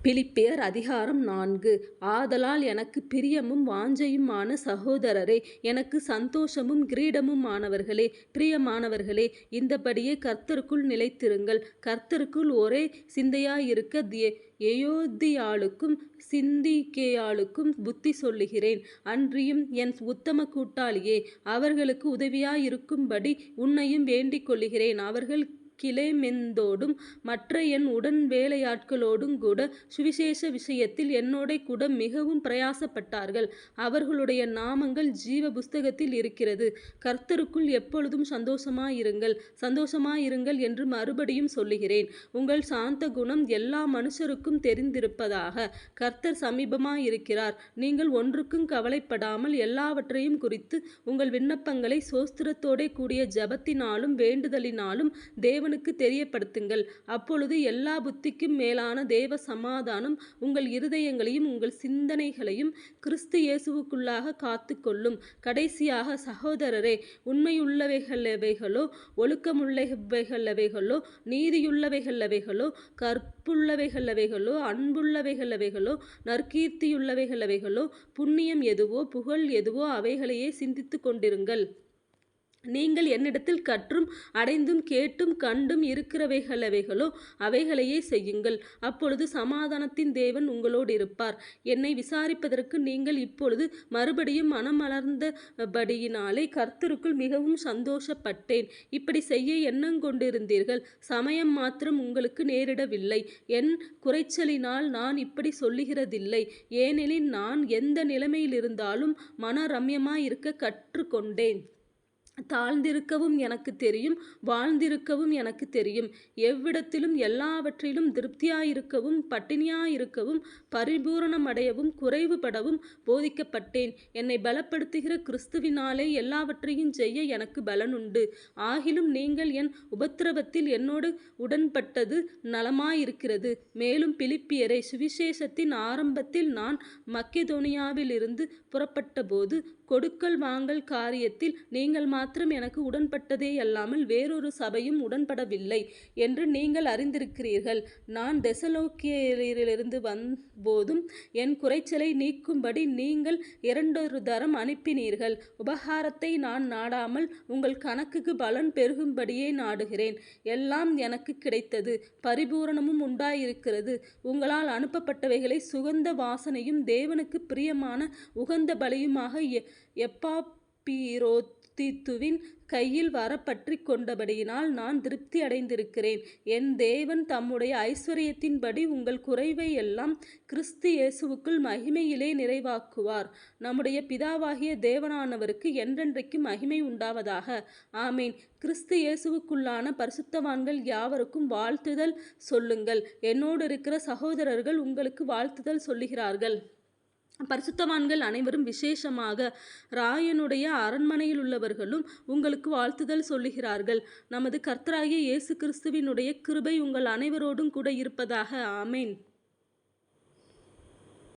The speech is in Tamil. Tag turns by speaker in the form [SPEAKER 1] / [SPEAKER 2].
[SPEAKER 1] பிலிப்பியர் அதிகாரம் 4. ஆதலால் எனக்கு பிரியமும் வாஞ்சையுமான சகோதரரே, எனக்கு சந்தோஷமும் கிரீடமுமானவர்களே, பிரியமானவர்களே, இந்தபடியே கர்த்தருக்குள் நிலைத்திருங்கள். கர்த்தருக்குள் ஒரே சிந்தையாயிருக்க எயோதியாளுக்கும் சிந்திக்கேயாளுக்கும் புத்தி சொல்லுகிறேன். அன்றியும் என் உத்தம கூட்டாளியே, அவர்களுக்கு உதவியாயிருக்கும்படி உன்னையும் வேண்டிக் கொள்ளுகிறேன். அவர்கள் கிலேமெந்தோடும் மற்ற என் உடன் வேலையாட்களோடும் கூட சுவிசேஷ விஷயத்தில் என்னோட கூட மிகவும் பிரயாசப்பட்டார்கள். அவர்களுடைய நாமங்கள் ஜீவ புஸ்தகத்தில் இருக்கிறது. கர்த்தருக்குள் எப்பொழுதும் சந்தோஷமாயிருங்கள் என்று மறுபடியும் சொல்லுகிறேன். உங்கள் சாந்த குணம் எல்லா மனுஷருக்கும் தெரிந்திருப்பதாக. கர்த்தர் சமீபமாயிருக்கிறார். நீங்கள் ஒன்றுக்கும் கவலைப்படாமல் எல்லாவற்றையும் குறித்து உங்கள் விண்ணப்பங்களை சோஸ்திரத்தோடே கூடிய ஜெபத்தினாலும் வேண்டுதலினாலும் தேவனுக்கு தெரியப்படுத்துங்கள். அப்பொழுது எல்லா புத்திக்கும் மேலான தேவ சமாதானம் உங்கள் இருதயங்களையும் உங்கள் சிந்தனைகளையும் கிறிஸ்து இயேசுவுக்குள்ளாக காத்து கொள்ளும். கடைசியாக சகோதரரே, உண்மையுள்ளவைகளெவைகளோ, ஒழுக்கமுள்ளவைகளெவைகளோ, நீதியுள்ளவைகளெவைகளோ, கற்புள்ளவைகளெவைகளோ, அன்புள்ளவைகளெவைகளோ, நற்கீர்த்தியுள்ளவைகளெவைகளோ, புண்ணியம் எதுவோ, புகழ் எதுவோ, அவைகளையே சிந்தித்துக் கொண்டிருங்கள். நீங்கள் என்னிடத்தில் கற்றும் அடைந்தும் கேட்டும் கண்டும் இருக்கிறவைகளெவைகளோ அவைகளையே செய்யுங்கள். அப்பொழுது சமாதானத்தின் தேவன் உங்களோடு இருப்பார். என்னை விசாரிப்பதற்கு நீங்கள் இப்பொழுது மறுபடியும் மனமலர்ந்தபடியினாலே கர்த்தருக்குள் மிகவும் சந்தோஷப்பட்டேன். இப்படி செய்ய எண்ணங்கொண்டிருந்தீர்கள். சமயம் மாத்திரம் உங்களுக்கு நேரிடவில்லை. என் குறைச்சலினால் நான் இப்படி சொல்லுகிறதில்லை. ஏனெனில் நான் எந்த நிலைமையிலிருந்தாலும் மனரம்யமாயிருக்க கற்றுக்கொண்டேன். தாழ்ந்திருக்கவும் எனக்கு தெரியும், வாழ்ந்திருக்கவும் எனக்கு தெரியும். எவ்விடத்திலும் எல்லாவற்றிலும் திருப்தியாயிருக்கவும் பட்டினியாயிருக்கவும் பரிபூரணமடையவும் குறைவுபடவும் போதிக்கப்பட்டேன். என்னை பலப்படுத்துகிற கிறிஸ்துவினாலே எல்லாவற்றையும் செய்ய எனக்கு பலனுண்டு. ஆகிலும் நீங்கள் என் உபத்திரவத்தில் என்னோடு உடன்பட்டது நலமாயிருக்கிறது. மேலும் பிலிப்பியரே, சுவிசேஷத்தின் ஆரம்பத்தில் நான் மக்கெதோனியாவிலிருந்து புறப்பட்டபோது கொடுக்கல் வாங்கல் காரியத்தில் நீங்கள் மாத்திரம் எனக்கு உடன்பட்டதேயல்லாமல் வேறொரு சபையும் உடன்படவில்லை என்று நீங்கள் அறிந்திருக்கிறீர்கள். நான் தெசலோனிக்கேயிலிருந்து வந்தபோதும் என் குறைச்சலை நீக்கும்படி நீங்கள் 2 தரம் அனுப்பினீர்கள். உபகாரத்தை நான் நாடாமல் உங்கள் கணக்குக்கு பலன் பெருகும்படியே நாடுகிறேன். எல்லாம் எனக்கு கிடைத்தது, பரிபூரணமும் உண்டாயிருக்கிறது. உங்களால் அனுப்பப்பட்டவைகளை சுகந்த வாசனையும் தேவனுக்கு பிரியமான உகந்த பலியுமாக எப்பாப்பிரோதித்துவின் கையில் வரப்பற்றிக் கொண்டபடியினால் நான் திருப்தி அடைந்திருக்கிறேன். என் தேவன் தம்முடைய ஐசுவரியத்தின்படி உங்கள் குறைவை எல்லாம் கிறிஸ்து இயேசுவுக்குள் மகிமையிலே நிறைவாக்குவார். நம்முடைய பிதாவாகிய தேவனானவருக்கு என்றென்றைக்கும் மகிமை உண்டாவதாக. ஆமேன். கிறிஸ்து இயேசுவுக்குள்ளான பரிசுத்தவான்கள் யாவருக்கும் வாழ்த்துதல் சொல்லுங்கள். என்னோடு இருக்கிற சகோதரர்கள் உங்களுக்கு வாழ்த்துதல் சொல்லுகிறார்கள். பரிசுத்தவான்கள் அனைவரும், விசேஷமாக ராயனுடைய அரண்மனையிலுள்ளவர்களும் உங்களுக்கு வாழ்த்துதல் சொல்லுகிறார்கள். நமது கர்த்தராகிய இயேசு கிறிஸ்துவினுடைய கிருபை உங்கள் அனைவரோடும் கூட இருப்பதாக. ஆமேன்.